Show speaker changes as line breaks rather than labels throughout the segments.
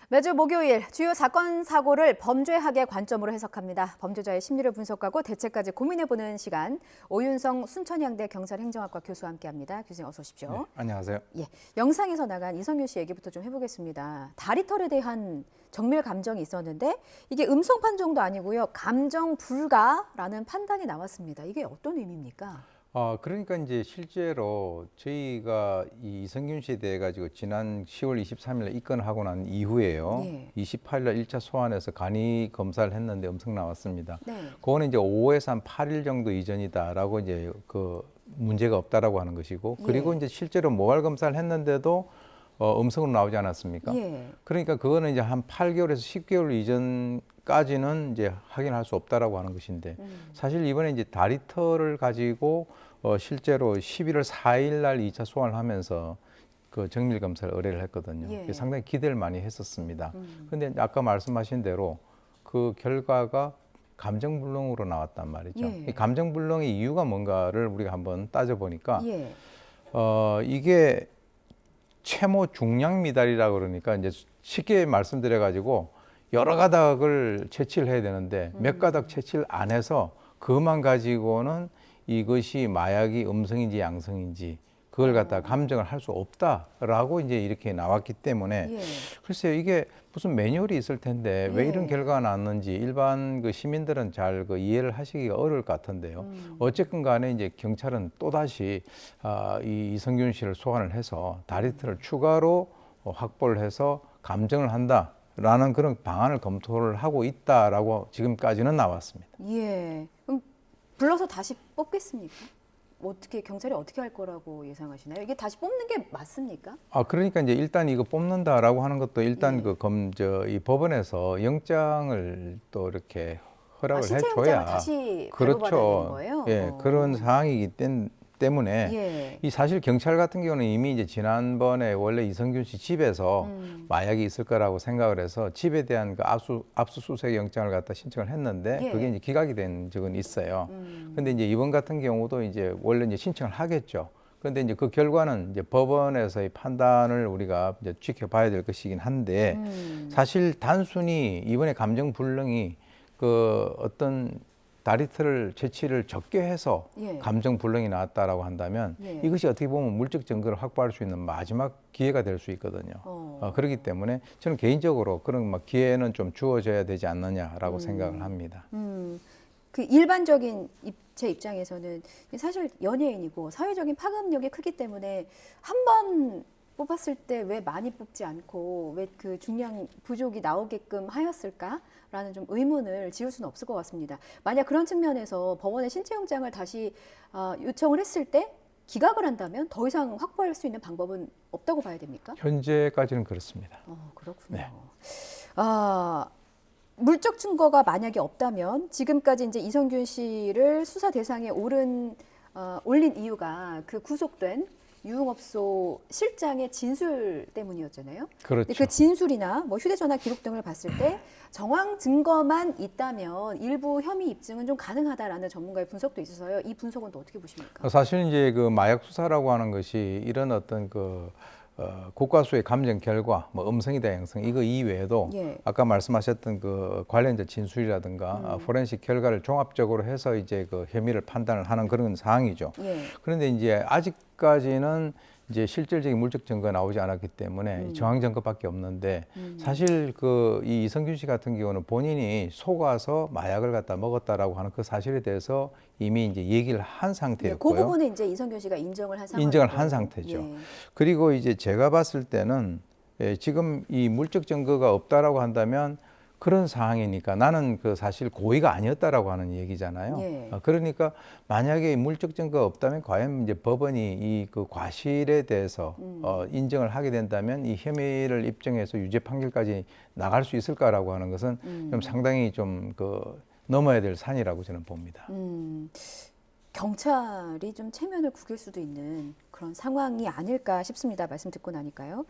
매주 목요일 주요 사건, 사고를 범죄학의 관점으로 해석합니다. 범죄자의 심리를 분석하고 대책까지 고민해보는 시간. 오윤성 순천향대 경찰행정학과 교수와 함께합니다. 교수님 어서 오십시오.
네, 안녕하세요.
예, 영상에서 나간 이성윤 씨 얘기부터 좀 해보겠습니다. 다리털에 대한 정밀 감정이 있었는데 이게 음성 판정도 아니고요. 감정 불가라는 판단이 나왔습니다. 이게 어떤 의미입니까?
그러니까 이제 실제로 저희가 이 이성균 씨에 대해 가지고 지난 10월 23일 입건하고 난 이후에요.
예.
28일 날 1차 소환해서 간이 검사를 했는데 음성 나왔습니다.
네.
그거는 이제 5에서 한 8일 정도 이전이다라고 이제 그 문제가 없다라고 하는 것이고, 그리고
예.
이제 실제로 모발 검사를 했는데도 음성으로 나오지 않았습니까?
예.
그러니까 그거는 이제 한 8개월에서 10개월 이전까지는 이제 확인할 수 없다라고 하는 것인데, 사실 이번에 이제 다리털을 가지고 실제로 11월 4일 날 2차 소환을 하면서 그 정밀 검사를 의뢰를 했거든요.
예.
상당히 기대를 많이 했었습니다. 근데 아까 말씀하신 대로 그 결과가 감정불능으로 나왔단 말이죠.
예.
이 감정불능의 이유가 뭔가를 우리가 한번 따져보니까
예.
이게 채모 중량 미달이라 그러니까 이제 쉽게 말씀드려 가지고 여러 가닥을 채취를 해야 되는데 몇 가닥 채취를 안 해서 그것만 가지고는 이것이 마약이 음성인지 양성인지 그걸 갖다 감정을 할 수 없다라고 이제 이렇게 나왔기 때문에
예.
글쎄요, 이게 무슨 매뉴얼이 있을 텐데 왜 이런
예.
결과가 나왔는지 일반 그 시민들은 잘 그 이해를 하시기가 어려울 것 같은데요. 어쨌든 간에 이제 경찰은 또다시 이 이성균 씨를 소환을 해서 다리털을 추가로 확보를 해서 감정을 한다라는 그런 방안을 검토를 하고 있다라고 지금까지는 나왔습니다.
예. 그럼 불러서 다시 뽑겠습니까? 어떻게 경찰이 어떻게 할 거라고 예상하시나요? 이게 다시 뽑는 게 맞습니까?
그러니까 이제 일단 이거 뽑는다라고 하는 것도 일단
예.
이 법원에서 영장을 또 이렇게 허락을
신체
해줘야
영장을 다시 발부받아야 되는 거예요?
예, 그런 상황이기 때문에
예.
이 사실 경찰 같은 경우는 이미 이제 지난번에 원래 이성균 씨 집에서 마약이 있을 거라고 생각을 해서 집에 대한 그 압수수색 영장을 갖다 신청을 했는데
예.
그게 이제 기각이 된 적은 있어요. 근데 이제 이번 같은 경우도 이제 원래 이제 신청을 하겠죠. 그런데 이제 그 결과는 이제 법원에서의 판단을 우리가 이제 지켜봐야 될 것이긴 한데 사실 단순히 이번에 감정불능이 그 어떤 다리털을 채취를 적게 해서
예.
감정불능이 나왔다라고 한다면
예.
이것이 어떻게 보면 물적 증거를 확보할 수 있는 마지막 기회가 될 수 있거든요. 그렇기 때문에 저는 개인적으로 그런 막 기회는 좀 주어져야 되지 않느냐라고 생각을 합니다.
그 일반적인 제 입장에서는 사실 연예인이고 사회적인 파급력이 크기 때문에 한 번 뽑았을 때 왜 많이 뽑지 않고 왜 그 중량 부족이 나오게끔 하였을까라는 좀 의문을 지울 수는 없을 것 같습니다. 만약 그런 측면에서 법원의 신체영장을 다시 요청을 했을 때 기각을 한다면 더 이상 확보할 수 있는 방법은 없다고 봐야 됩니까?
현재까지는 그렇습니다.
그렇군요.
네.
물적 증거가 만약에 없다면 지금까지 이제 이성균 씨를 수사 대상에 올린 이유가 그 구속된 유흥업소 실장의 진술 때문이었잖아요.
그렇죠.
근데 그 진술이나 뭐 휴대전화 기록 등을 봤을 때 정황 증거만 있다면 일부 혐의 입증은 좀 가능하다라는 전문가의 분석도 있어서요. 이 분석은 또 어떻게 보십니까?
사실 이제 그 마약 수사라고 하는 것이 이런 어떤 국과수의 감정 결과, 뭐 음성이다 양성 이거 이외에도
예.
아까 말씀하셨던 그 관련자 진술이라든가 포렌식 결과를 종합적으로 해서 이제 그 혐의를 판단을 하는 그런 사항이죠.
예.
그런데 이제 아직까지는 이제 실질적인 물적 증거가 나오지 않았기 때문에 정황 증거밖에 없는데 사실 이 이성균 씨 같은 경우는 본인이 속아서 마약을 갖다 먹었다라고 하는 그 사실에 대해서 이미 이제 얘기를 한 상태였고요.
그 부분은 이제 이성균 씨가 인정을 한 상황이고.
인정을 한 상태죠.
예.
그리고 이제 제가 봤을 때는 지금 이 물적 증거가 없다라고 한다면 그런 상황이니까 나는 그 사실 고의가 아니었다라고 하는 얘기잖아요.
예.
그러니까 만약에 물적 증거가 없다면 과연 이제 법원이 이 그 과실에 대해서 인정을 하게 된다면 이 혐의를 입증해서 유죄 판결까지 나갈 수 있을까라고 하는 것은 좀 상당히 좀 넘어야 될 산이라고 저는 봅니다.
경찰이 좀 체면을 구길 수도 있는 그런 상황이 아닐까 싶습니다. 말씀 듣고 나니까요.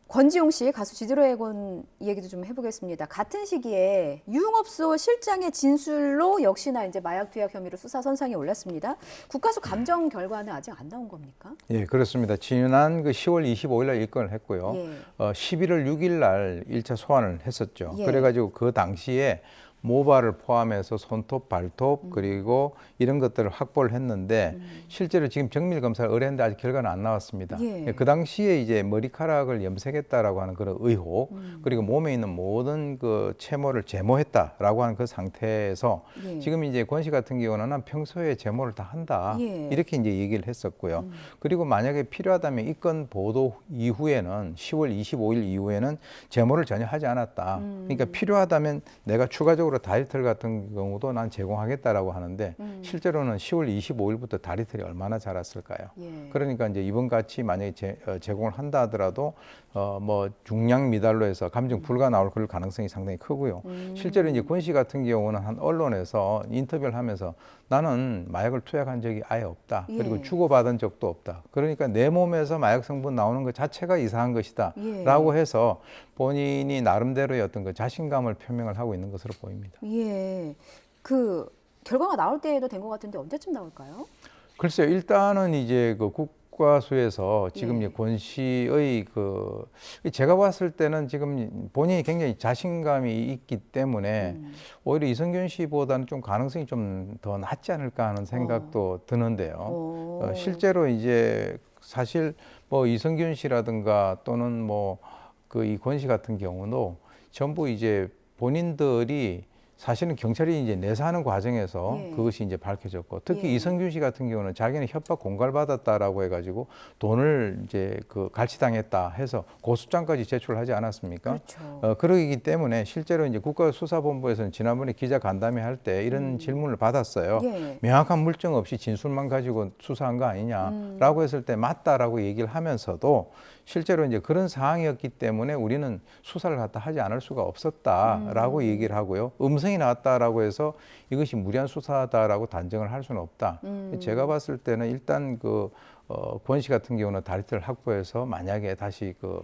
권지용 씨 가수 지드래곤 얘기도 좀 해보겠습니다. 같은 시기에 유흥업소 실장의 진술로 역시나 이제 마약 투약 혐의로 수사 선상에 올랐습니다. 국가수 감정 결과는 아직 안 나온 겁니까?
예, 그렇습니다. 지난 그 10월 25일 날 입건을 했고요.
예.
11월 6일 날 1차 소환을 했었죠.
예.
그래가지고 그 당시에 모발을 포함해서 손톱, 발톱 그리고 이런 것들을 확보를 했는데 실제로 지금 정밀 검사를 의뢰했는데 아직 결과는 안 나왔습니다.
예.
그 당시에 이제 머리카락을 염색했다라고 하는 그런 의혹 그리고 몸에 있는 모든 그 채모를 제모했다라고 하는 그 상태에서
예.
지금 이제 권 씨 같은 경우는 난 평소에 제모를 다 한다
예.
이렇게 이제 얘기를 했었고요. 그리고 만약에 필요하다면 이 건 보도 이후에는 10월 25일 이후에는 제모를 전혀 하지 않았다. 그러니까 필요하다면 내가 추가적으로 다리털 같은 경우도 난 제공하겠다라고 하는데 실제로는 10월 25일부터 다리털이 얼마나 자랐을까요?
예.
그러니까 이제 이번 같이 만약에 제공을 한다 하더라도 뭐 중량 미달로 해서 감정 불가 나올 그럴 가능성이 상당히 크고요. 실제로 이제 권 씨 같은 경우는 한 언론에서 인터뷰를 하면서 나는 마약을 투약한 적이 아예 없다. 그리고
예.
주고받은 적도 없다. 그러니까 내 몸에서 마약 성분 나오는 것 자체가 이상한 것이다.
예.
라고 해서 본인이 나름대로의 어떤 그 자신감을 표명을 하고 있는 것으로 보입니다.
예. 그 결과가 나올 때도 된 것 같은데 언제쯤 나올까요?
글쎄요, 일단은 이제 그 국과수에서 지금
예.
이제 권 씨의 그 제가 봤을 때는 지금 본인이 굉장히 자신감이 있기 때문에 오히려 이성균 씨보다는 좀 가능성이 좀 더 낫지 않을까 하는 생각도 드는데요. 실제로 이제 사실 뭐 이성균 씨라든가 또는 뭐 그 이 권 씨 같은 경우도 전부 이제 본인들이 사실은 경찰이 이제 내사하는 과정에서
예.
그것이 이제 밝혀졌고 특히
예.
이성균 씨 같은 경우는 자기는 협박 공갈받았다라고 해가지고 돈을 이제 그 갈취당했다 해서 고소장까지 제출하지 않았습니까?
그렇죠.
그러기 때문에 실제로 이제 국가수사본부에서는 지난번에 기자 간담회 할 때 이런 질문을 받았어요.
예.
명확한 물증 없이 진술만 가지고 수사한 거 아니냐라고 했을 때 맞다라고 얘기를 하면서도 실제로 이제 그런 상황이었기 때문에 우리는 수사를 갖다 하지 않을 수가 없었다라고 얘기를 하고요. 음성이 나왔다라고 해서 이것이 무리한 수사다라고 단정을 할 수는 없다. 제가 봤을 때는 일단 그 권 씨 같은 경우는 다리털 확보해서 만약에 다시 그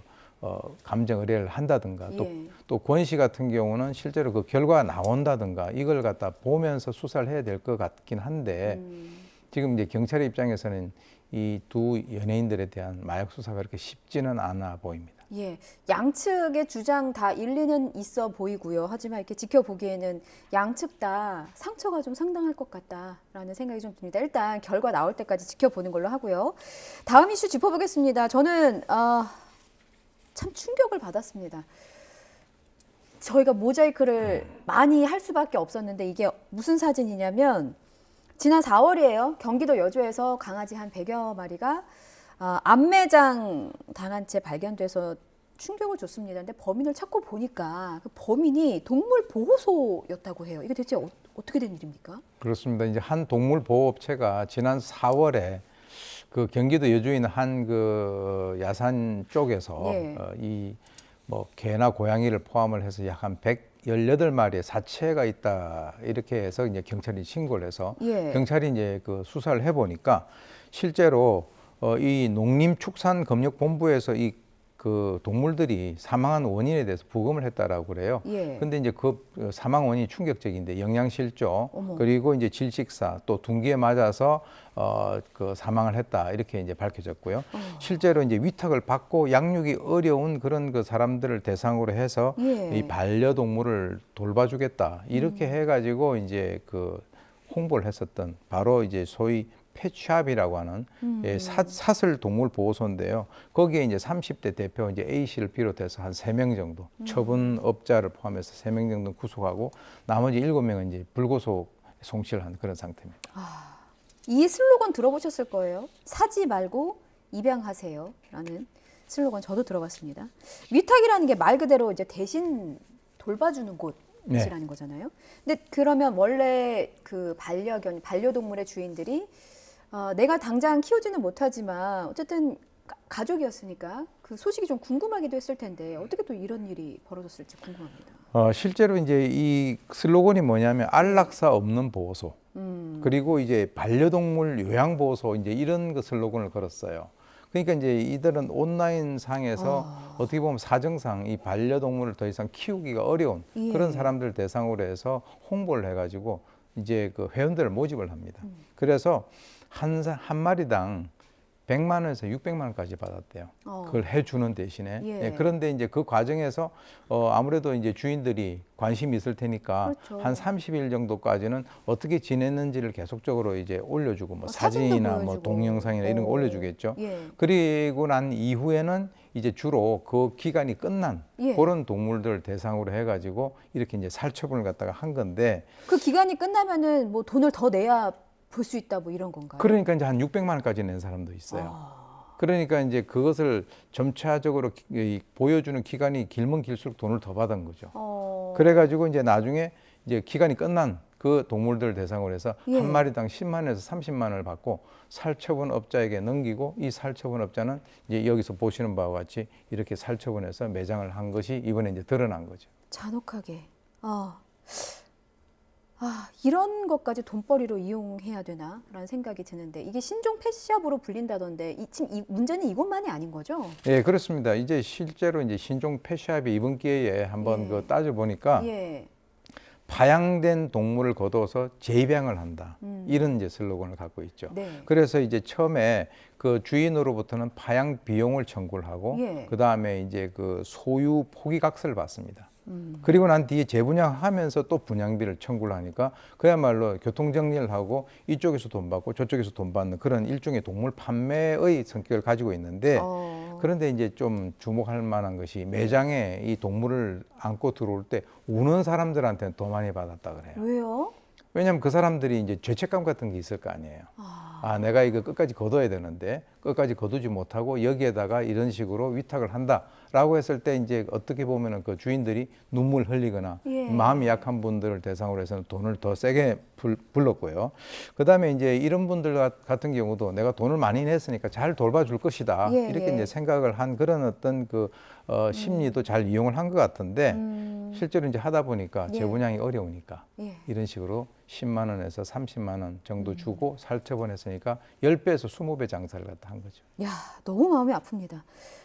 감정 의뢰를 한다든가
예.
또 권 씨 같은 경우는 실제로 그 결과가 나온다든가 이걸 갖다 보면서 수사를 해야 될 것 같긴 한데 지금 이제 경찰의 입장에서는 이 두 연예인들에 대한 마약 수사가 그렇게 쉽지는 않아 보입니다.
예, 양측의 주장 다 일리는 있어 보이고요. 하지만 이렇게 지켜보기에는 양측 다 상처가 좀 상당할 것 같다라는 생각이 좀 듭니다. 일단 결과 나올 때까지 지켜보는 걸로 하고요. 다음 이슈 짚어보겠습니다. 저는 참 충격을 받았습니다. 저희가 모자이크를 많이 할 수밖에 없었는데 이게 무슨 사진이냐면 지난 4월이에요. 경기도 여주에서 강아지 한 100여 마리가 암매장 당한 채 발견돼서 충격을 줬습니다. 근데 범인을 찾고 보니까 그 범인이 동물 보호소였다고 해요. 이게 대체 어떻게 된 일입니까?
그렇습니다. 이제 한 동물 보호업체가 지난 4월에 그 경기도 여주에 있는 한 그 야산 쪽에서
예.
이 뭐 개나 고양이를 포함을 해서 약 한 118마리의 사체가 있다 이렇게 해서 이제 경찰이 신고를 해서
예.
경찰이 이제 그 수사를 해보니까 실제로 이 농림축산검역본부에서 이 그 동물들이 사망한 원인에 대해서 부검을 했다라고 그래요.
예.
근데 이제 그 사망 원인이 충격적인데 영양실조
어머.
그리고 이제 질식사 또 둔기에 맞아서 그 사망을 했다 이렇게 이제 밝혀졌고요. 실제로 이제 위탁을 받고 양육이 어려운 그런 그 사람들을 대상으로 해서
예.
이 반려동물을 돌봐주겠다 이렇게 해가지고 이제 그 홍보를 했었던 바로 이제 소위 펫샵이라고 하는 사슬 동물 보호소인데요. 거기에 이제 30대 대표 이제 A 씨를 비롯해서 한 3명 정도 처분업자를 포함해서 3명 정도 구속하고 나머지 7명은 이제 불구속 송치를 한 그런 상태입니다.
이 슬로건 들어보셨을 거예요. 사지 말고 입양하세요라는 슬로건 저도 들어봤습니다. 위탁이라는 게 말 그대로 이제 대신 돌봐주는 곳이라는 거잖아요. 근데 그러면 원래 그 반려동물의 주인들이 내가 당장 키우지는 못하지만 어쨌든 가족이었으니까 그 소식이 좀 궁금하기도 했을 텐데 어떻게 또 이런 일이 벌어졌을지 궁금합니다.
실제로 이제 이 슬로건이 뭐냐면 안락사 없는 보호소 그리고 이제 반려동물 요양보호소 이제 이런 그 슬로건을 걸었어요. 그러니까 이제 이들은 온라인 상에서 어떻게 보면 사정상 이 반려동물을 더 이상 키우기가 어려운
예.
그런 사람들 대상으로 해서 홍보를 해가지고 이제 그 회원들을 모집을 합니다. 그래서 한 마리당 100만 원에서 600만 원까지 받았대요. 그걸 해주는 대신에.
예.
예, 그런데 이제 그 과정에서 아무래도 이제 주인들이 관심이 있을 테니까
그렇죠.
한 30일 정도까지는 어떻게 지냈는지를 계속적으로 이제 올려주고 뭐
사진도
사진이나 뭐
보여주고.
동영상이나 이런 거 올려주겠죠.
예.
그리고 난 이후에는 이제 주로 그 기간이 끝난
예.
그런 동물들 대상으로 해가지고 이렇게 이제 살처분을 갖다가 한 건데
그 기간이 끝나면은 뭐 돈을 더 내야 볼 수 있다 뭐 이런 건가요?
그러니까 이제 한 600만 원까지 낸 사람도 있어요. 그러니까 이제 그것을 점차적으로 보여주는 기간이 길면 길수록 돈을 더 받은 거죠. 그래가지고 이제 나중에 이제 기간이 끝난 그 동물들 대상으로 해서
예.
한 마리당 10만 원에서 30만 원을 받고 살처분업자에게 넘기고 이 살처분업자는 이제 여기서 보시는 바와 같이 이렇게 살처분해서 매장을 한 것이 이번에 이제 드러난 거죠.
잔혹하게. 이런 것까지 돈벌이로 이용해야 되나라는 생각이 드는데 이게 신종 펫샵으로 불린다던데 지금 이 문제는 이것만이 아닌 거죠?
예, 그렇습니다. 이제 실제로 이제 신종 펫샵이 이번 기회에 한번
예.
그 따져 보니까
예.
파양된 동물을 거둬서 재입양을 한다. 이런 이제 슬로건을 갖고 있죠.
네.
그래서 이제 처음에 그 주인으로부터는 파양 비용을 청구를 하고
예.
그 다음에 이제 그 소유 포기각서를 받습니다. 그리고 난 뒤에 재분양하면서 또 분양비를 청구를 하니까 그야말로 교통정리를 하고 이쪽에서 돈 받고 저쪽에서 돈 받는 그런 일종의 동물 판매의 성격을 가지고 있는데 그런데 이제 좀 주목할 만한 것이 매장에 이 동물을 안고 들어올 때 우는 사람들한테는 더 많이 받았다 그래요.
왜요?
왜냐하면 그 사람들이 이제 죄책감 같은 게 있을 거 아니에요. 내가 이거 끝까지 거둬야 되는데 끝까지 거두지 못하고 여기에다가 이런 식으로 위탁을 한다라고 했을 때 이제 어떻게 보면은 그 주인들이 눈물 흘리거나
예.
마음이 약한 분들을 대상으로 해서는 돈을 더 세게 불렀고요. 그다음에 이제 이런 분들 같은 경우도 내가 돈을 많이 냈으니까 잘 돌봐줄 것이다
예,
이렇게
예.
이제 생각을 한 그런 어떤 그 심리도 잘 이용을 한 것 같은데 실제로 이제 하다 보니까
예.
재분양이 어려우니까
예.
이런 식으로 10만 원에서 30만 원 정도 주고 살처분했으니까 10배에서 20배 장사를 갖다 한 거죠.
야, 너무 마음이 아픕니다.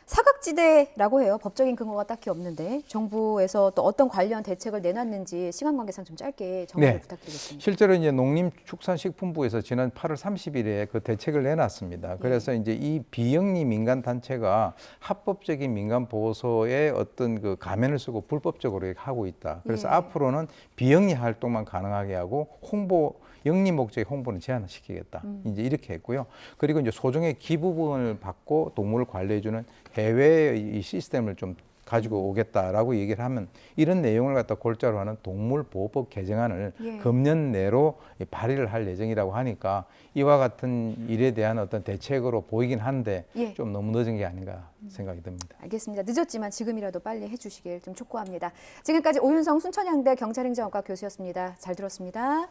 사각지대라고 해요. 법적인 근거가 딱히 없는데 정부에서 또 어떤 관련 대책을 내놨는지 시간 관계상 좀 짧게 정리를
네.
부탁드리겠습니다.
실제로 이제 농림축산식품부에서 지난 8월 30일에 그 대책을 내놨습니다. 그래서 이제 이 비영리 민간 단체가 합법적인 민간 보호소에 어떤 그 가면을 쓰고 불법적으로 이렇게 하고 있다. 그래서
예.
앞으로는 비영리 활동만 가능하게 하고 영리 목적의 홍보는 제한시키겠다. 이제 이렇게 했고요. 그리고 이제 소정의 기부분을 받고 동물을 관리해주는 해외의 이 시스템을 좀 가지고 오겠다라고 얘기를 하면 이런 내용을 갖다 골자로 하는 동물보호법 개정안을
예.
금년 내로 발의를 할 예정이라고 하니까 이와 같은 일에 대한 어떤 대책으로 보이긴 한데
예.
좀 너무 늦은 게 아닌가 생각이 듭니다.
알겠습니다. 늦었지만 지금이라도 빨리 해주시길 좀 촉구합니다. 지금까지 오윤성 순천향대 경찰행정학과 교수였습니다. 잘 들었습니다.